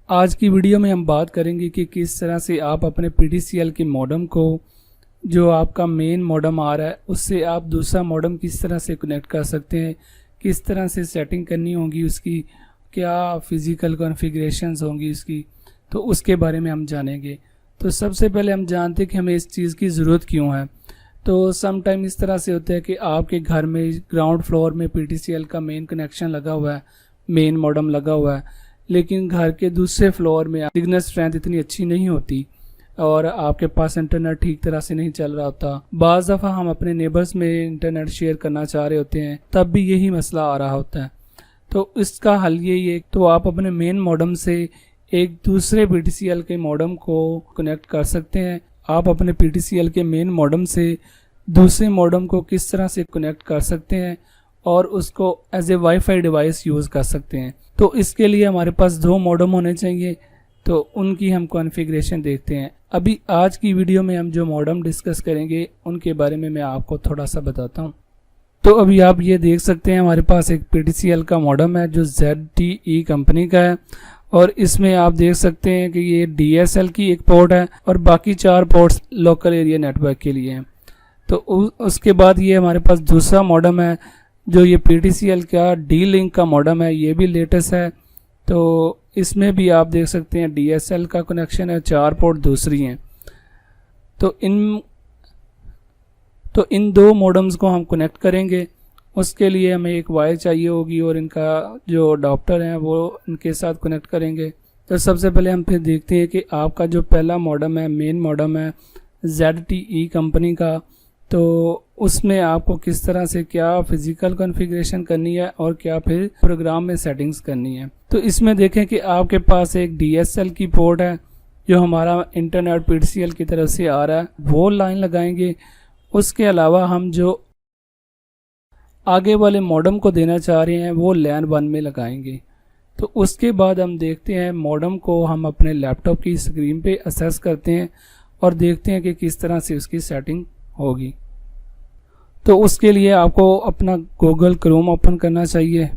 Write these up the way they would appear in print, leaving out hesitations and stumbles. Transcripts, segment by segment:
आज की वीडियो में हम बात करेंगे कि किस तरह से आप अपने PTCL के मॉडेम को, जो आपका मेन मॉडेम आ रहा है, उससे आप दूसरा मॉडेम किस तरह से कनेक्ट कर सकते हैं, किस तरह से सेटिंग करनी होगी, उसकी क्या फिज़िकल कॉन्फ़िगरेशंस होंगी उसकी, तो उसके बारे में हम जानेंगे। तो सबसे पहले हम जानते हैं कि हमें इस चीज़ की ज़रूरत क्यों है। तो सम टाइम इस तरह से होता है कि आपके घर में ग्राउंड फ्लोर में PTCL का मेन कनेक्शन लगा हुआ है, मेन मॉडेम लगा हुआ है, लेकिन घर के दूसरे फ्लोर में सिग्नल स्ट्रेंथ इतनी अच्छी नहीं होती और आपके पास इंटरनेट ठीक तरह से नहीं चल रहा होता। बाज़ दफ़ा हम अपने नेबर्स में इंटरनेट शेयर करना चाह रहे होते हैं, तब भी यही मसला आ रहा होता है। तो इसका हल यही है, तो आप अपने मेन मॉडेम से एक दूसरे PTCL के मॉडेम को कनेक्ट कर सकते हैं। आप अपने PTCL के मेन मॉडेम से दूसरे मॉडेम को किस तरह से कनेक्ट कर सकते हैं और उसको as a wifi device use कर सकते हैं। तो इसके लिए हमारे पास दो मॉडेम होने चाहिए, तो उनकी हम कॉन्फ़िगरेशन देखते हैं। अभी आज की वीडियो में हम जो मॉडेम डिस्कस करेंगे उनके बारे में मैं आपको थोड़ा सा बताता हूँ। तो अभी आप ये देख सकते हैं, हमारे पास एक PTCL का मॉडेम है जो ZTE कंपनी का है और इसमें आप देख सकते हैं कि ये DSL की एक पोर्ट है और बाकी 4 पोर्ट्स लोकल एरिया नेटवर्क के लिए हैं। तो उसके बाद ये हमारे पास दूसरा मॉडेम है जो ये PTCL का D-Link का मॉडेम है, ये भी लेटेस्ट है। तो इसमें भी आप देख सकते हैं DSL का कनेक्शन है, 4 पोर्ट दूसरी हैं। तो इन दो मॉडेम्स को हम कनेक्ट करेंगे, उसके लिए हमें एक वायर चाहिए होगी और इनका जो अडॉप्टर है वो इनके साथ कनेक्ट करेंगे। तो सबसे पहले हम फिर देखते हैं कि आपका जो पहला मॉडेम है, मेन मॉडेम है ZTE कंपनी का, तो उसमें आपको किस तरह से क्या फिज़िकल कॉन्फ़िगरेशन करनी है और क्या फिर प्रोग्राम में सेटिंग्स करनी है। तो इसमें देखें कि आपके पास एक DSL की पोर्ट है जो हमारा इंटरनेट PTCL की तरफ से आ रहा है, वो लाइन लगाएंगे। उसके अलावा हम जो आगे वाले मॉडेम को देना चाह रहे हैं वो LAN 1 में लगाएंगे। तो उसके बाद हम देखते हैं मॉडेम को हम अपने लैपटॉप की स्क्रीन पे असेस करते हैं और देखते हैं कि किस तरह से उसकी सेटिंग होगी। तो उसके लिए आपको अपना गूगल क्रोम ओपन करना चाहिए।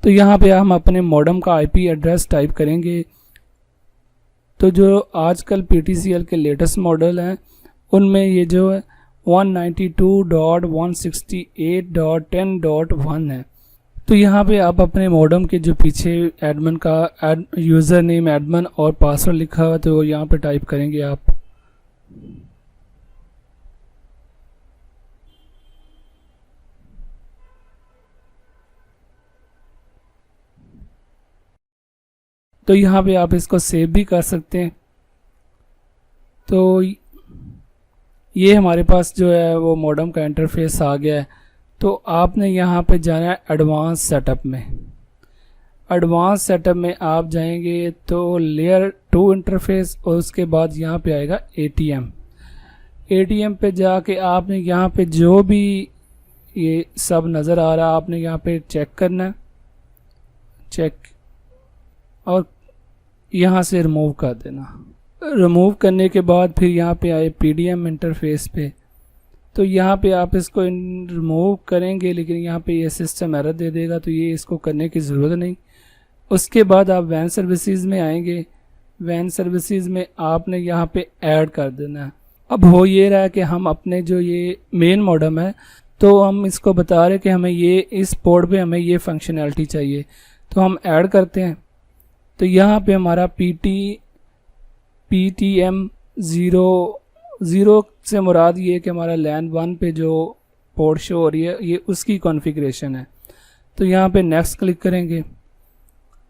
तो यहाँ पे हम अपने मॉडेम का IP एड्रेस टाइप करेंगे। तो जो आजकल PTCL के लेटेस्ट मॉडल हैं उनमें ये जो है 192.168.10.1 है। तो यहाँ पे आप अपने मॉडेम के जो पीछे एडमिन का यूज़र नेम एडमिन और पासवर्ड लिखा हुआ तो यहाँ पे टाइप करेंगे आप। तो यहाँ पे आप इसको सेव भी कर सकते हैं। तो ये हमारे पास जो है वो मॉडेम का इंटरफेस आ गया है। तो आपने यहाँ पे जाना है एडवांस सेटअप में। एडवांस सेटअप में आप जाएंगे तो लेयर 2 इंटरफेस और उसके बाद यहाँ पे आएगा ATM पे जाके आपने यहाँ पे जो भी ये सब नज़र आ रहा है आपने यहाँ पे चेक करना है, चेक, और यहाँ से रिमूव कर देना। रिमूव करने के बाद फिर यहाँ पे आए PDM इंटरफेस पे। तो यहाँ पे आप इसको रिमूव करेंगे लेकिन यहाँ पे ये सिस्टम एरर दे देगा, तो ये इसको करने की ज़रूरत नहीं। उसके बाद आप WAN सर्विसेज में आएंगे। WAN सर्विसेज में आपने यहाँ पे ऐड कर देना है। अब हो ये रहा है कि हम अपने जो ये मेन मॉडेम है तो हम इसको बता रहे हैं कि हमें ये इस पोर्ट पे हमें ये फंक्शनैलिटी चाहिए, तो हम ऐड करते हैं। तो यहाँ पे हमारा PTM 0 से मुराद ये कि हमारा LAN 1 पे जो पोर्ट शो हो रही है ये उसकी कॉन्फ़िगरेशन है। तो यहाँ पे नेक्स्ट क्लिक करेंगे।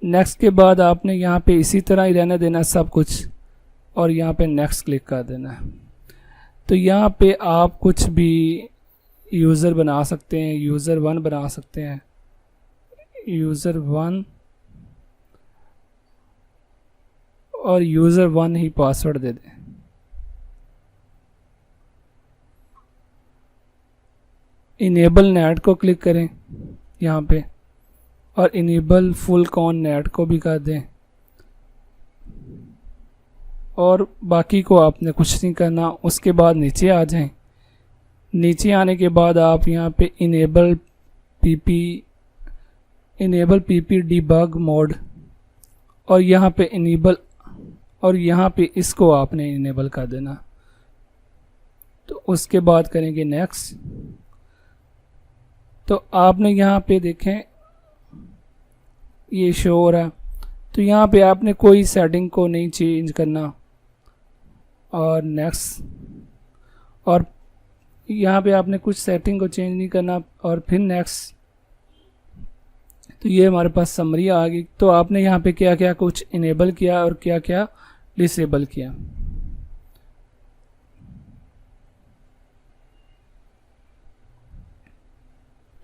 नेक्स्ट के बाद आपने यहाँ पे इसी तरह ही रहने देना सब कुछ और यहाँ पे नेक्स्ट क्लिक कर देना है। तो यहाँ पे आप कुछ भी यूज़र बना सकते हैं, यूज़र 1 बना सकते हैं, यूज़र 1 और यूज़र 1 ही पासवर्ड दे दें। इनेबल नेट को क्लिक करें यहाँ पे और इनेबल फुल कॉन नेट को भी कर दें और बाकी को आपने कुछ नहीं करना। उसके बाद नीचे आ जाएं। नीचे आने के बाद आप यहाँ पे enable PP enable PP debug mode, और यहाँ पे इनेबल, और यहाँ पे इसको आपने इनेबल कर देना। तो उसके बाद करेंगे नेक्स्ट। तो आपने यहाँ पे देखें ये शो हो रहा है, तो यहाँ पे आपने कोई सेटिंग को नहीं चेंज करना, और नेक्स्ट, और यहाँ पे आपने कुछ सेटिंग को चेंज नहीं करना, और फिर नेक्स्ट। तो ये हमारे पास समरी आ गई। तो आपने यहाँ पे क्या क्या कुछ इनेबल किया और क्या क्या डिसेबल किया।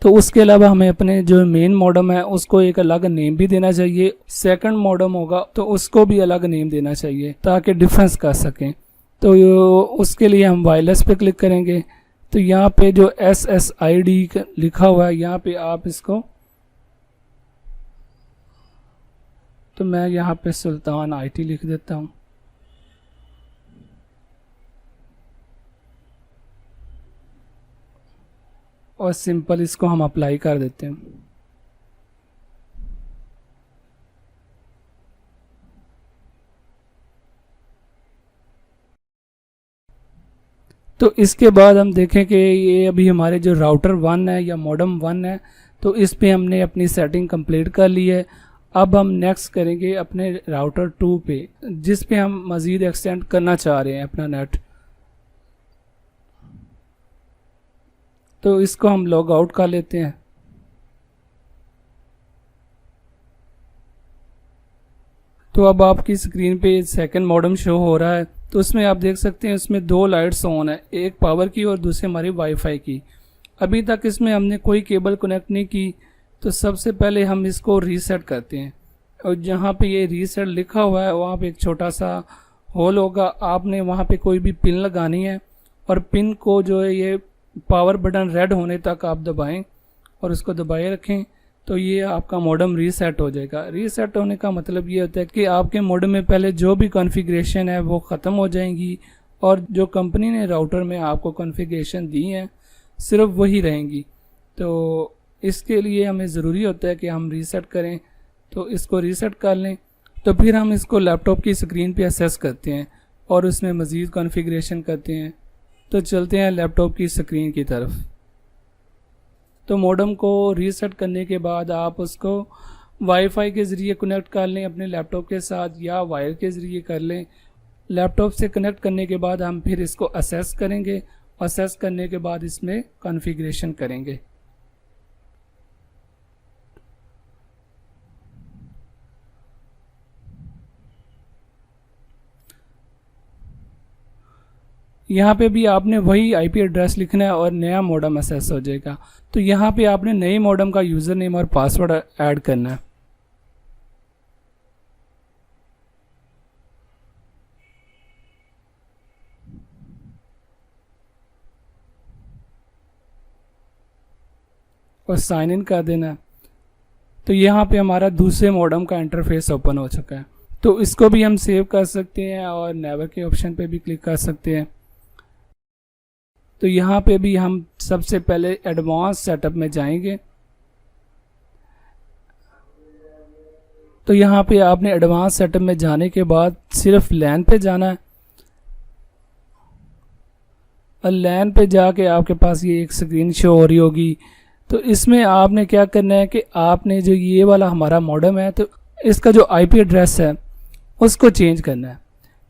तो उसके अलावा हमें अपने जो मेन मॉडम है उसको एक अलग नेम भी देना चाहिए। सेकंड मॉडम होगा तो उसको भी अलग नेम देना चाहिए ताकि डिफरेंस कर सकें। तो उसके लिए हम वायरलेस पे क्लिक करेंगे। तो यहाँ पे जो SSID लिखा हुआ है यहाँ पे आप इसको, तो मैं यहाँ पे सुल्तान IT लिख देता हूँ। और सिंपल इसको हम अप्लाई कर देते हैं। तो इसके बाद हम देखें कि ये अभी हमारे जो राउटर 1 है या मॉडम 1 है, तो इस पे हमने अपनी सेटिंग कंप्लीट कर ली है। अब हम नेक्स्ट करेंगे अपने राउटर 2 पे, जिस पे हम मज़ीद एक्सटेंड करना चाह रहे हैं अपना नेट। तो इसको हम लॉग आउट कर लेते हैं। तो अब आपकी स्क्रीन पे सेकंड मॉडम शो हो रहा है। तो उसमें आप देख सकते हैं उसमें 2 लाइट्स ऑन है, एक पावर की और दूसरी हमारी वाईफाई की। अभी तक इसमें हमने कोई केबल कनेक्ट नहीं की। तो सबसे पहले हम इसको रीसेट करते हैं, और जहाँ पे ये रीसेट लिखा हुआ है वहाँ पे एक छोटा सा होल होगा, आपने वहाँ पे कोई भी पिन लगानी है, और पिन को जो है ये पावर बटन रेड होने तक आप दबाएं और उसको दबाए रखें। तो ये आपका मॉडम रीसेट हो जाएगा। रीसेट होने का मतलब ये होता है कि आपके मॉडम में पहले जो भी कॉन्फ़िगरेशन है वो ख़त्म हो जाएंगी, और जो कंपनी ने राउटर में आपको कॉन्फ़िगरेशन दी है सिर्फ वही रहेंगी। तो इसके लिए हमें ज़रूरी होता है कि हम रीसेट करें। तो इसको रीसेट कर लें। तो फिर हम इसको लैपटॉप की स्क्रीन पे असेस करते हैं और उसमें मज़ीद कॉन्फ़िगरेशन करते हैं। तो चलते हैं लैपटॉप की स्क्रीन की तरफ। तो मॉडम को रीसेट करने के बाद आप उसको वाईफाई के ज़रिए कनेक्ट कर लें अपने लैपटॉप के साथ, या वायर के ज़रिए कर लें। लैपटॉप से कनेक्ट करने के बाद हम फिर इसको असेस करेंगे। असेस करने के बाद इसमें कॉन्फ़िगरेशन करेंगे। यहाँ पे भी आपने वही IP एड्रेस लिखना है और नया मॉडम असेस हो जाएगा। तो यहाँ पे आपने नए मॉडम का यूज़र नेम और पासवर्ड ऐड करना है। और साइन इन कर देना है। तो यहाँ पे हमारा दूसरे मॉडम का इंटरफेस ओपन हो चुका है। तो इसको भी हम सेव कर सकते हैं और नेवर के ऑप्शन पे भी क्लिक कर सकते हैं। तो यहाँ पे भी हम सबसे पहले एडवांस सेटअप में जाएंगे। तो यहाँ पे आपने एडवांस सेटअप में जाने के बाद सिर्फ लैन पे जाना है, और लैन पे जाके आपके पास ये एक स्क्रीन शो हो रही होगी। तो इसमें आपने क्या करना है कि आपने जो ये वाला हमारा मॉडम है तो इसका जो IP एड्रेस है उसको चेंज करना है,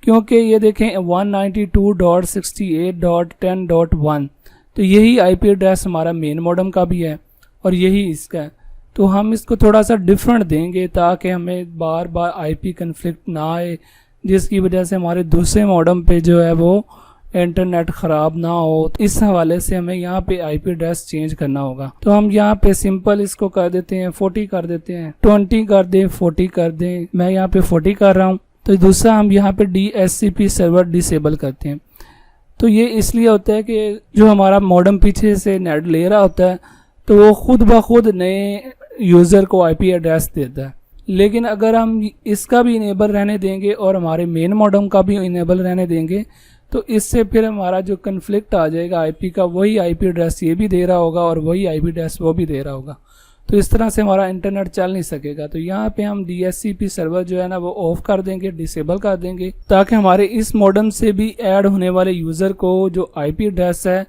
क्योंकि ये देखें 192.68.10.1 तो यही IP एड्रेस हमारा मेन मॉडम का भी है और यही इसका है। तो हम इसको थोड़ा सा डिफरेंट देंगे ताकि हमें बार बार IP कन्फ्लिक्ट ना आए, जिसकी वजह से हमारे दूसरे मॉडम पे जो है वो इंटरनेट ख़राब ना हो। तो इस हवाले से हमें यहाँ पे IP एड्रेस चेंज करना होगा। तो हम यहाँ पे सिंपल इसको कर देते हैं 40 कर देते हैं, 20 कर दें, 40 कर दें। मैं यहाँ पे 40 कर रहा हूँ। तो दूसरा हम यहाँ पे DHCP सर्वर डिसेबल करते हैं। तो ये इसलिए होता है कि जो हमारा मॉडम पीछे से नेट ले रहा होता है तो वो खुद ब खुद नए यूज़र को IP एड्रेस देता है। लेकिन अगर हम इसका भी इनेबल रहने देंगे और हमारे मेन मॉडम का भी इनेबल रहने देंगे तो इससे फिर हमारा जो कन्फ्लिक्ट आ जाएगा IP का, वही IP एड्रेस ये भी दे रहा होगा और वही IP एड्रेस वो भी दे रहा होगा। तो इस तरह से हमारा इंटरनेट चल नहीं सकेगा। तो यहाँ पे हम DHCP सर्वर जो है ना वो ऑफ कर देंगे, डिसेबल कर देंगे, ताकि हमारे इस मॉडम से भी ऐड होने वाले यूज़र को जो IP एड्रेस है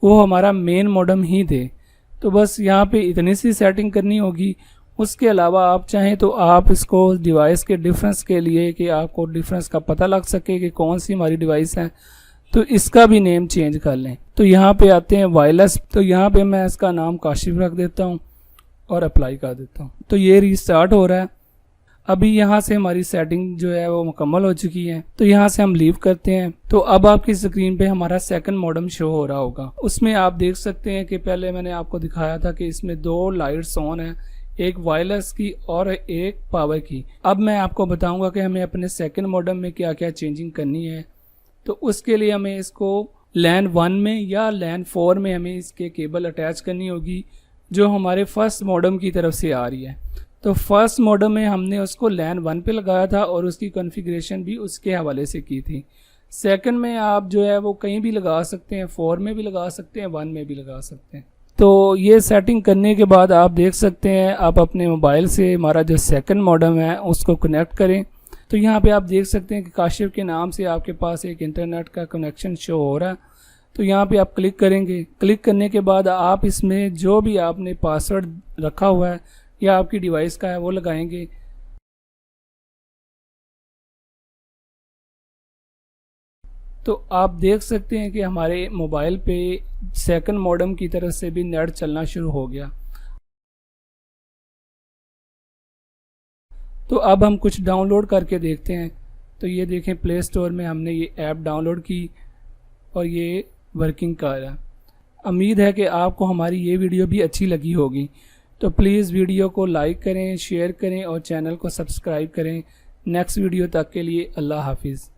वो हमारा मेन मॉडम ही दे। तो बस यहाँ पे इतनी सी सेटिंग करनी होगी। उसके अलावा आप चाहें तो आप इसको डिवाइस के डिफरेंस के लिए, कि आपको डिफरेंस का पता लग सके कि कौन सी हमारी डिवाइस है, तो इसका भी नेम चेंज कर लें। तो यहाँ पे आते हैं वायरलेस, तो यहाँ पे मैं इसका नाम काशिफ रख देता हूँ और अप्लाई कर देता हूँ। तो ये रीस्टार्ट हो रहा है। अभी यहाँ से हमारी सेटिंग जो है वो मुकम्मल हो चुकी है। तो यहाँ से हम लीव करते हैं। तो अब आपकी स्क्रीन पे हमारा सेकंड मॉडम शो हो रहा होगा। उसमें आप देख सकते हैं कि पहले मैंने आपको दिखाया था कि इसमें 2 लाइट्स ऑन है, एक वायरलेस की और एक पावर की। अब मैं आपको बताऊंगा कि हमें अपने सेकंड मॉडम में क्या क्या चेंजिंग करनी है। तो उसके लिए हमें इसको LAN 1 में या LAN 4 में हमें इसके केबल अटैच करनी होगी, जो हमारे फर्स्ट मॉडम की तरफ से आ रही है। तो फर्स्ट मॉडम में हमने उसको LAN 1 पे लगाया था और उसकी कॉन्फ़िगरेशन भी उसके हवाले से की थी। सेकंड में आप जो है वो कहीं भी लगा सकते हैं, 4 में भी लगा सकते हैं, 1 में भी लगा सकते हैं। तो ये सेटिंग करने के बाद आप देख सकते हैं, आप अपने मोबाइल से हमारा जो सेकंड मॉडम है उसको कनेक्ट करें। तो यहाँ पे आप देख सकते हैं कि काशिफ के नाम से आपके पास एक इंटरनेट का कनेक्शन शो हो रहा है। तो यहाँ पे आप क्लिक करेंगे। क्लिक करने के बाद आप इसमें जो भी आपने पासवर्ड रखा हुआ है या आपकी डिवाइस का है वो लगाएंगे। तो आप देख सकते हैं कि हमारे मोबाइल पे सेकंड मॉडम की तरफ से भी नेट चलना शुरू हो गया। तो अब हम कुछ डाउनलोड करके देखते हैं। तो ये देखें, प्ले स्टोर में हमने ये ऐप डाउनलोड की और ये वर्किंग कर रहा है। उम्मीद है कि आपको हमारी ये वीडियो भी अच्छी लगी होगी। तो प्लीज़ वीडियो को लाइक करें, शेयर करें और चैनल को सब्सक्राइब करें। नेक्स्ट वीडियो तक के लिए अल्लाह हाफिज़।